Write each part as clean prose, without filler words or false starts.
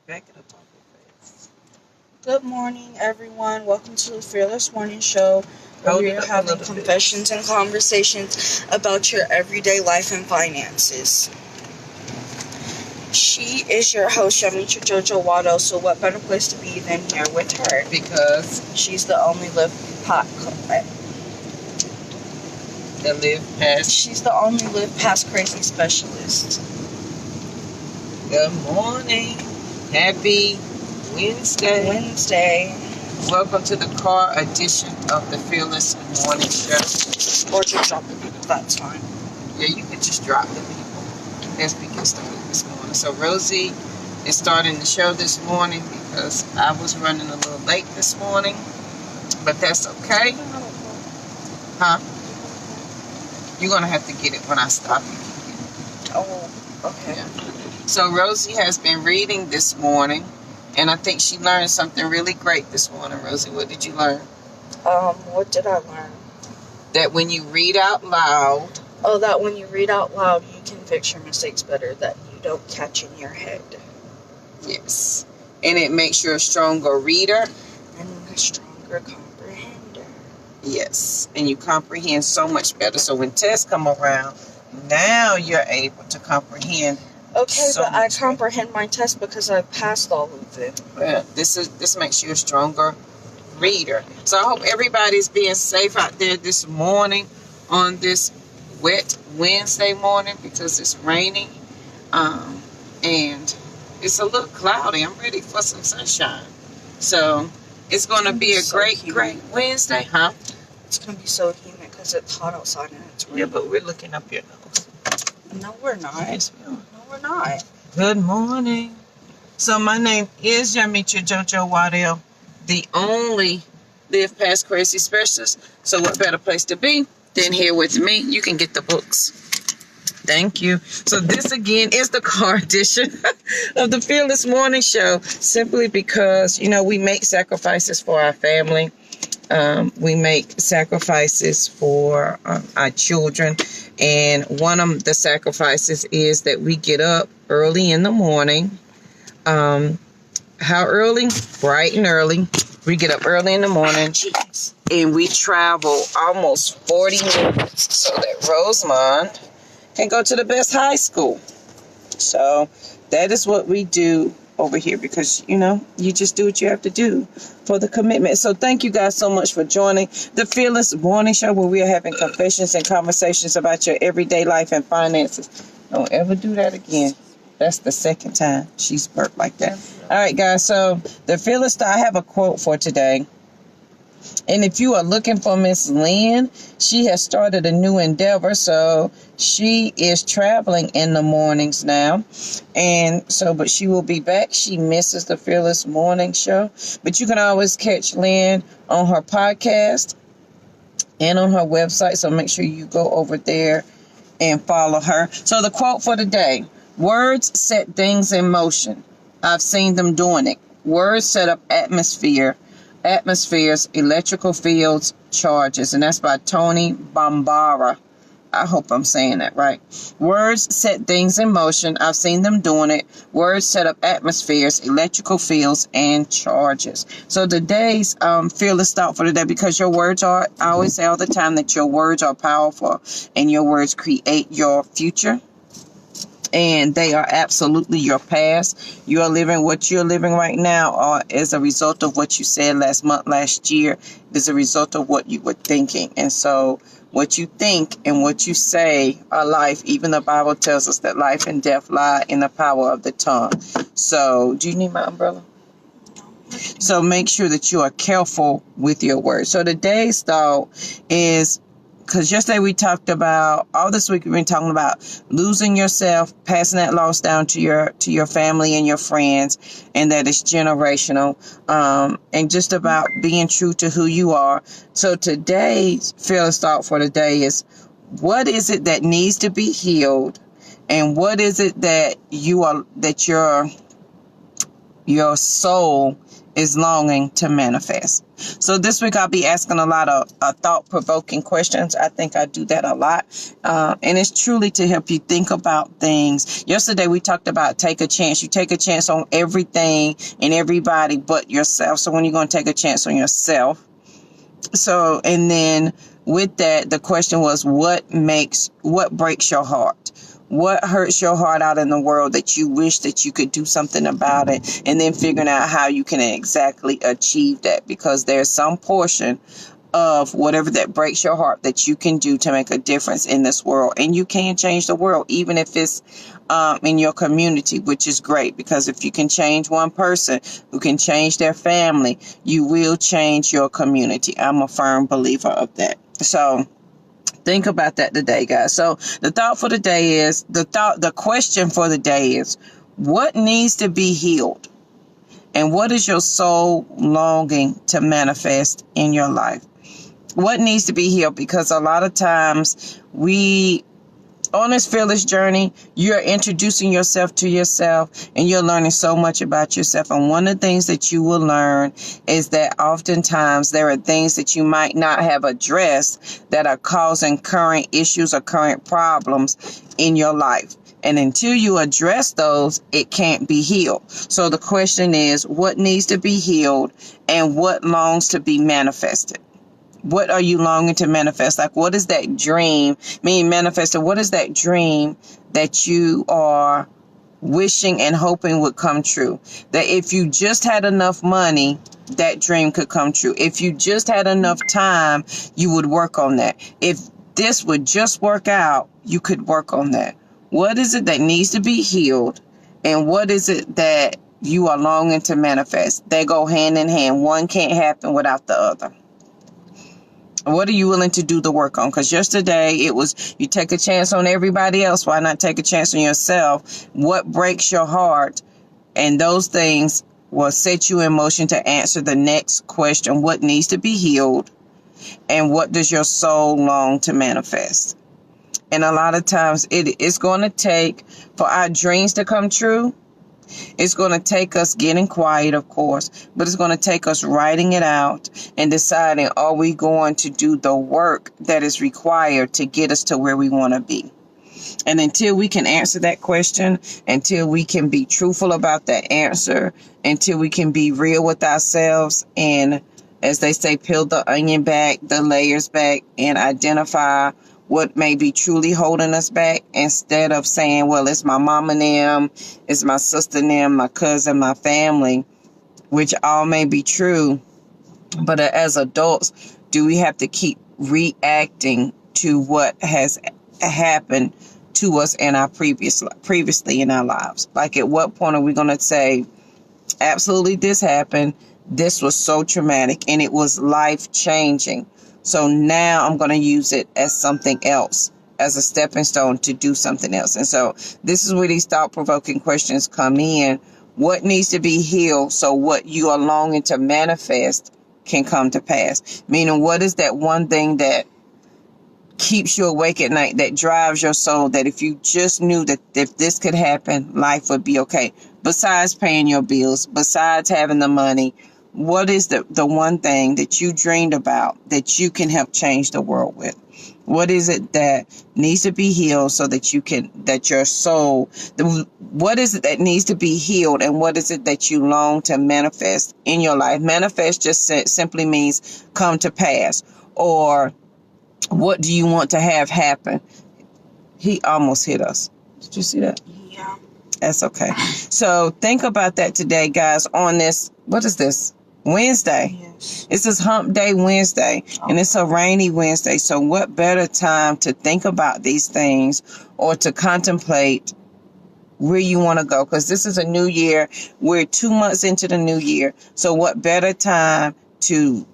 Back it up off your face. Good morning, everyone. Welcome to the Fearless Morning Show, where Hold we it are up a having little bit. confessions and conversations about your everyday life and finances. She is your host, Yamicha Jojo Wado, so what better place to be than here with her? Because She's the only live past crazy specialist. good morning. Happy Wednesday. Welcome to the car edition of the Fearless Morning Show. Or just drop the people, that's fine. Yeah, you could just drop the people as we get started this morning. So Rosie is starting the show this morning because I was running a little late this morning. But that's okay. Huh? You're going to have to get it when I stop you. Oh, okay. Yeah. So Rosie has been reading this morning, and I think she learned something really great this morning. Rosie, what did you learn? What did I learn? That when you read out loud... Oh, that when you read out loud, you can fix your mistakes better, that you don't catch in your head. Yes. And it makes you a stronger reader. And a stronger comprehender. Yes. And you comprehend so much better. So when tests come around, now you're able to comprehend. Okay, so but I much comprehend my test because I passed all of them. Well, this makes you a stronger reader. So I hope everybody's being safe out there this morning on this wet Wednesday morning because it's raining. And it's a little cloudy. I'm ready for some sunshine. So it's going to be a great Wednesday, huh? It's going to be so humid because it's hot outside and it's raining. Yeah, but we're looking up your nose. No, we're not. Yes, we are. No, we're not. Good morning. So my name is Yamicha Jojo Waddell, the only Live Past Crazy Specialist. So what better place to be than here with me? You can get the books. Thank you. So this again is the car edition of the Fearless Morning Show, simply because, we make sacrifices for our family. We make sacrifices for our children. And one of the sacrifices is that we get up early in the morning. How early? Bright and early. We get up early in the morning and we travel almost 40 minutes so that Rosemond can go to the best high school. So that is what we do over here because, you just do what you have to do for the commitment. So thank you guys so much for joining the Fearless Morning Show, where we are having confessions and conversations about your everyday life and finances. Don't ever do that again. That's the second time she's burped like that. All right, guys. So the Fearless Star, I have a quote for today. And if you are looking for Miss Lynn, she has started a new endeavor. So she is traveling in the mornings now. But she will be back. She misses the Fearless Morning Show. But you can always catch Lynn on her podcast and on her website. So make sure you go over there and follow her. So the quote for today: words set things in motion. I've seen them doing it. Words set up atmospheres, electrical fields, charges. And that's by Tony Bambara. I hope I'm saying that right. Words set things in motion. I've seen them doing it. Words set up atmospheres, electrical fields, and charges. So today's Fearless Thought for today, because your words are, I always say all the time that your words are powerful and your words create your future. And they are absolutely your past. You are living what you're living right now as a result of what you said last month, last year. It is a result of what you were thinking. And so what you think and what you say are life. Even the Bible tells us that life and death lie in the power of the tongue. So do you need my umbrella? So make sure that you are careful with your words. So today's thought is, because yesterday we talked about, all this week we've been talking about losing yourself, passing that loss down to your family and your friends, and that it's generational, and just about being true to who you are. So today's Fearless Thought for today is, what is it that needs to be healed, and what is it that your soul is longing to manifest. So this week I'll be asking a lot of thought-provoking questions. I think I do that a lot. And it's truly to help you think about things. Yesterday we talked about take a chance. You take a chance on everything and everybody but yourself. So when you're going to take a chance on yourself. So, and then with that, the question was, what breaks your heart? What hurts your heart out in the world that you wish that you could do something about it? And then figuring out how you can exactly achieve that, because there's some portion of whatever that breaks your heart that you can do to make a difference in this world. And you can change the world, even if it's in your community, which is great, because if you can change one person who can change their family, you will change your community. I'm a firm believer of that. So think about that today, guys. So the thought for the day is, the question for the day is, what needs to be healed? And what is your soul longing to manifest in your life? What needs to be healed? Because a lot of times on this fearless journey, you're introducing yourself to yourself and you're learning so much about yourself. And one of the things that you will learn is that oftentimes there are things that you might not have addressed that are causing current issues or current problems in your life. And until you address those, it can't be healed. So the question is, what needs to be healed and what longs to be manifested? What are you longing to manifest? Like, what is that dream? Manifested. What is that dream that you are wishing and hoping would come true? That if you just had enough money, that dream could come true. If you just had enough time, you would work on that. If this would just work out, you could work on that. What is it that needs to be healed? And what is it that you are longing to manifest? They go hand in hand. One can't happen without the other. What are you willing to do the work on? Because yesterday it was, you take a chance on everybody else. Why not take a chance on yourself? What breaks your heart? And those things will set you in motion to answer the next question. What needs to be healed? And what does your soul long to manifest? And a lot of times it's going to take, for our dreams to come true, it's going to take us getting quiet, of course, but it's going to take us writing it out and deciding, are we going to do the work that is required to get us to where we want to be? And until we can answer that question, until we can be truthful about that answer, until we can be real with ourselves and, as they say, peel the onion back, the layers back, and identify what may be truly holding us back, instead of saying, well, it's my mom and them, it's my sister and them, my cousin, my family, which all may be true. But as adults, do we have to keep reacting to what has happened to us in our previously in our lives? Like, at what point are we going to say, absolutely, this happened, this was so traumatic, and it was life-changing. So now I'm going to use it as something else, as a stepping stone to do something else. And so this is where these thought-provoking questions come in. What needs to be healed so what you are longing to manifest can come to pass? Meaning, what is that one thing that keeps you awake at night, that drives your soul, that if you just knew that if this could happen, life would be okay? Besides paying your bills, besides having the money, what is the one thing that you dreamed about that you can help change the world with? What is it that needs to be healed so that you can, that your soul, what is it that needs to be healed, and what is it that you long to manifest in your life? Manifest just simply means come to pass, or what do you want to have happen? He almost hit us. Did you see that? Yeah. That's okay. So think about that today, guys, on this, what is this? Wednesday. Yes. This is Hump Day Wednesday, and it's a rainy Wednesday. So what better time to think about these things or to contemplate where you want to go? Because this is a new year. We're 2 months into the new year. So what better time to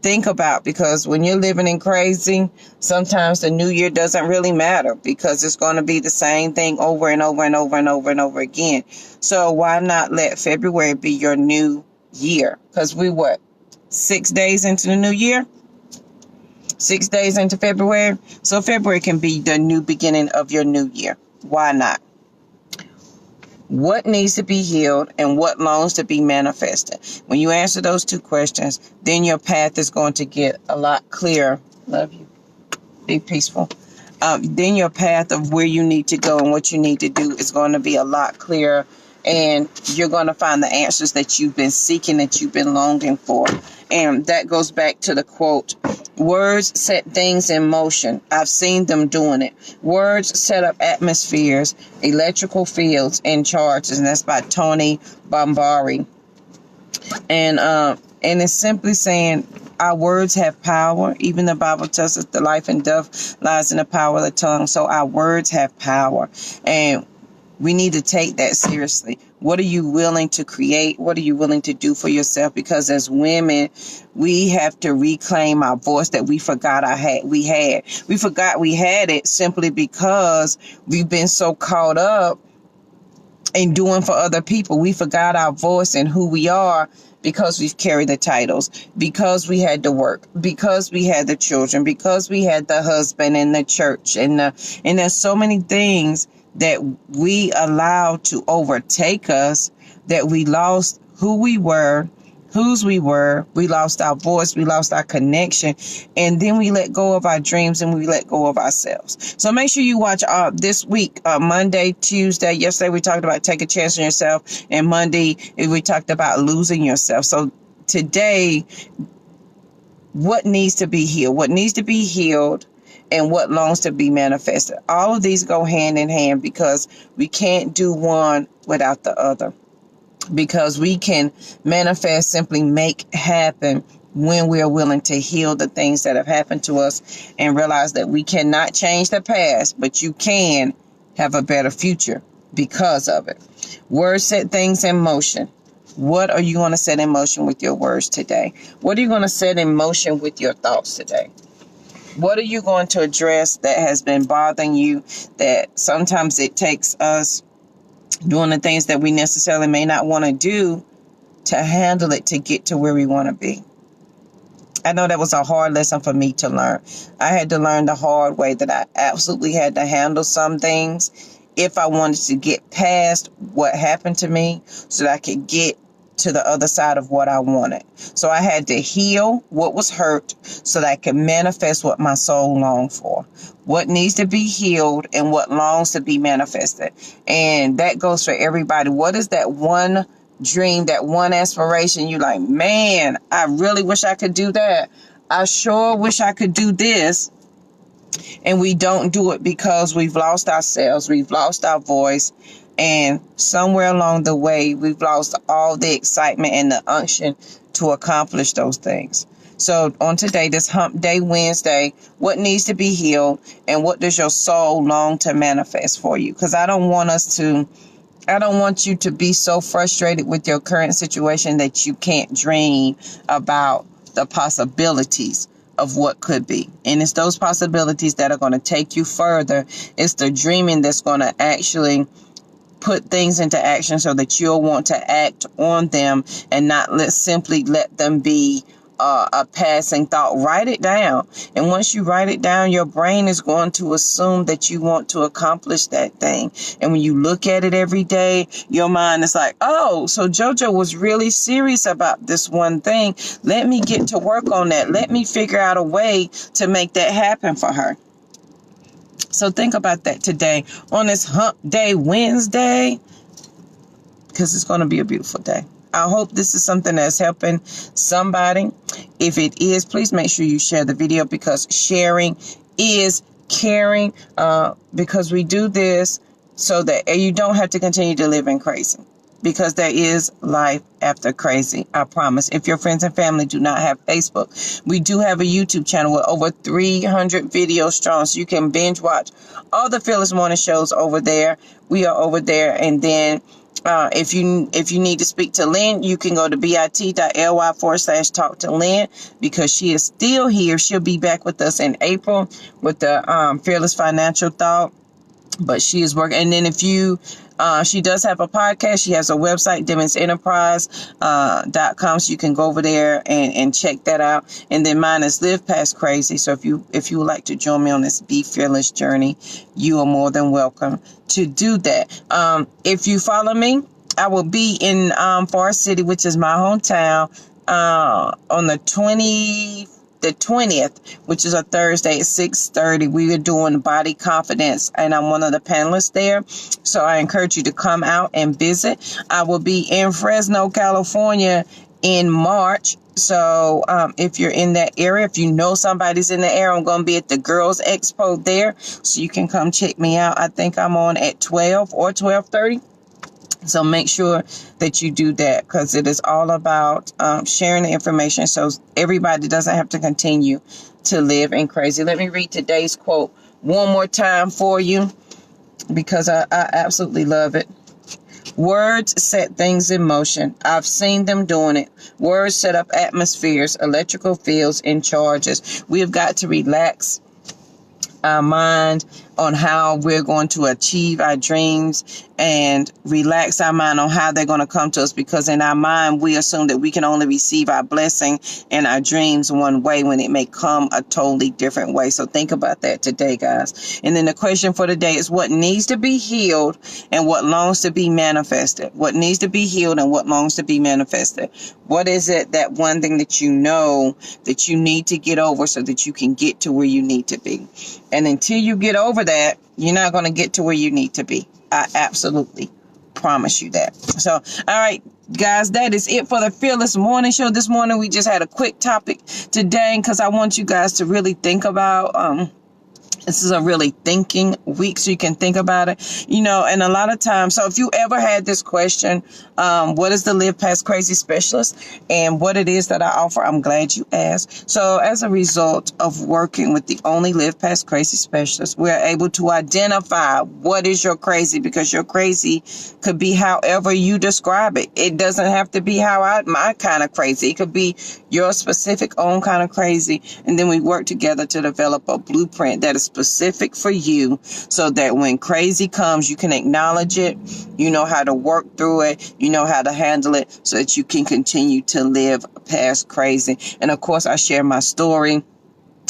think about? Because when you're living in crazy, sometimes the new year doesn't really matter, because it's going to be the same thing over and over and over and over and over again. So why not let February be your new year? Because we 6 days into the new year, 6 days into February. So February can be the new beginning of your new year. Why not? what needs to be healed, and what longs to be manifested. When you answer those two questions, then your path is going to get a lot clearer. Love you. Be peaceful. Then your path of where you need to go and what you need to do is going to be a lot clearer. And you're going to find the answers that you've been seeking, that you've been longing for. And that goes back to the quote, words set things in motion. I've seen them doing it. Words set up atmospheres, electrical fields, and charges. And that's by Tony Bombari. And it's simply saying our words have power. Even the Bible tells us the life and death lies in the power of the tongue. So our words have power. And we need to take that seriously. What are you willing to create? What are you willing to do for yourself? Because as women, we have to reclaim our voice that we forgot we had. We forgot we had it simply because we've been so caught up in doing for other people. We forgot our voice and who we are because we've carried the titles, because we had to work, because we had the children, because we had the husband and the church. And there's so many things that we allowed to overtake us that we lost who we were, whose we were. We lost our voice. We lost our connection. And then we let go of our dreams and we let go of ourselves. So make sure you watch this week, Monday, Tuesday. Yesterday, we talked about take a chance on yourself. And Monday, we talked about losing yourself. So today, what needs to be healed? What needs to be healed? And what longs to be manifested. All of these go hand in hand because we can't do one without the other. Because we can manifest, simply make happen when we are willing to heal the things that have happened to us and realize that we cannot change the past, but you can have a better future because of it. Words set things in motion. What are you going to set in motion with your words today? What are you going to set in motion with your thoughts today? What are you going to address that has been bothering you, that sometimes it takes us doing the things that we necessarily may not want to do to handle it, to get to where we want to be? I know that was a hard lesson for me to learn. I had to learn the hard way that I absolutely had to handle some things if I wanted to get past what happened to me so that I could get to the other side of what I wanted. So I had to heal what was hurt so that I could manifest what my soul longed for. What needs to be healed and what longs to be manifested. And that goes for everybody. What is that one dream, that one aspiration you like, man, I really wish I could do that. I sure wish I could do this. And we don't do it because we've lost ourselves. We've lost our voice. And somewhere along the way, we've lost all the excitement and the unction to accomplish those things. So on today, this Hump Day Wednesday, what needs to be healed and what does your soul long to manifest for you? Because I don't want you to be so frustrated with your current situation that you can't dream about the possibilities of what could be. And it's those possibilities that are going to take you further. It's the dreaming that's going to actually put things into action so that you'll want to act on them and not simply let them be a passing thought. Write it down. And once you write it down, your brain is going to assume that you want to accomplish that thing. And when you look at it every day, your mind is like, oh, so JoJo was really serious about this one thing. Let me get to work on that. Let me figure out a way to make that happen for her. So think about that today on this Hump Day Wednesday, because it's going to be a beautiful day. I hope this is something that's helping somebody. If it is, please make sure you share the video, because sharing is caring, because we do this so that you don't have to continue to live in crazy. Because there is life after crazy, I promise. If your friends and family do not have Facebook, we do have a YouTube channel with over 300 videos strong. So you can binge watch all the Fearless Morning shows over there. We are over there. And then if you need to speak to Lynn, you can go to bit.ly/talk to Lynn, because she is still here. She'll be back with us in April with the Fearless Financial Thought. But she is working. And then if you She does have a podcast. She has a website, demonsenterprise.com. So you can go over there and check that out. And then mine is Live Past Crazy. So if you would like to join me on this Be Fearless journey, you are more than welcome to do that. If you follow me, I will be in Forest City, which is my hometown, on the 20th, which is a Thursday at 6:30. We are doing body confidence, and I'm one of the panelists there. So I encourage you to come out and visit. I will be in Fresno, California in March. So if you're in that area, if you know somebody's in the area, I'm going to be at the Girls Expo there. So you can come check me out. I think I'm on at 12 or 12:30. So make sure that you do that, because it is all about sharing the information so everybody doesn't have to continue to live in crazy. Let me read today's quote one more time for you, because I absolutely love it. Words set things in motion. I've seen them doing it. Words set up atmospheres, electrical fields, and charges. We have got to relax our mind on how we're going to achieve our dreams, and relax our mind on how they're going to come to us, because in our mind we assume that we can only receive our blessing and our dreams one way when it may come a totally different way. So think about that today, guys. And then the question for today is, what needs to be healed and what longs to be manifested? What needs to be healed and what longs to be manifested? What is it, that one thing that you know that you need to get over so that you can get to where you need to be? And until you get over that, you're not going to get to where you need to be. I absolutely promise you that. So, all right, guys, that is it for the Fearless Morning Show. This morning, we just had a quick topic today, because I want you guys to really think about this is a really thinking week, so you can think about it, and a lot of times. So if you ever had this question, what is the Live Past Crazy Specialist and what it is that I offer, I'm glad you asked. So as a result of working with the only Live Past Crazy Specialist, we're able to identify what is your crazy, because your crazy could be however you describe it. It doesn't have to be my kind of crazy. It could be your specific own kind of crazy. And then we work together to develop a blueprint that is specific for you, so that when crazy comes, you can acknowledge it, you know how to work through it, you know how to handle it, so that you can continue to live past crazy. And of course, I share my story,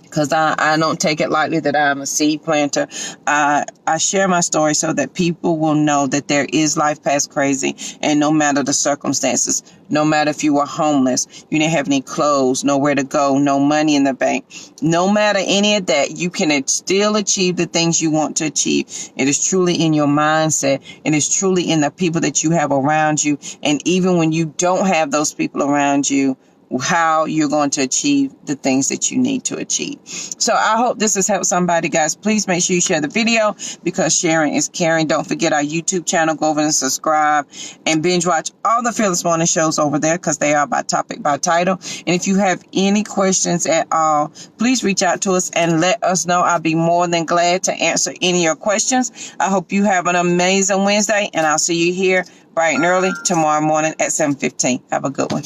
because I don't take it lightly that I'm a seed planter. I share my story so that people will know that there is life past crazy, and no matter the circumstances, no matter if you were homeless, you didn't have any clothes, nowhere to go, no money in the bank, no matter any of that, you can still achieve the things you want to achieve. It is truly in your mindset. It is truly in the people that you have around you. And even when you don't have those people around you, how you're going to achieve the things that you need to achieve. So I hope this has helped somebody, guys. Please make sure you share the video, because sharing is caring. Don't forget our YouTube channel. Go over and subscribe and binge watch all the Fearless Morning shows over there, because they are by topic, by title. And if you have any questions at all, please reach out to us and let us know. I'll be more than glad to answer any of your questions. I hope you have an amazing Wednesday, and I'll see you here bright and early tomorrow morning at 7:15. Have a good one.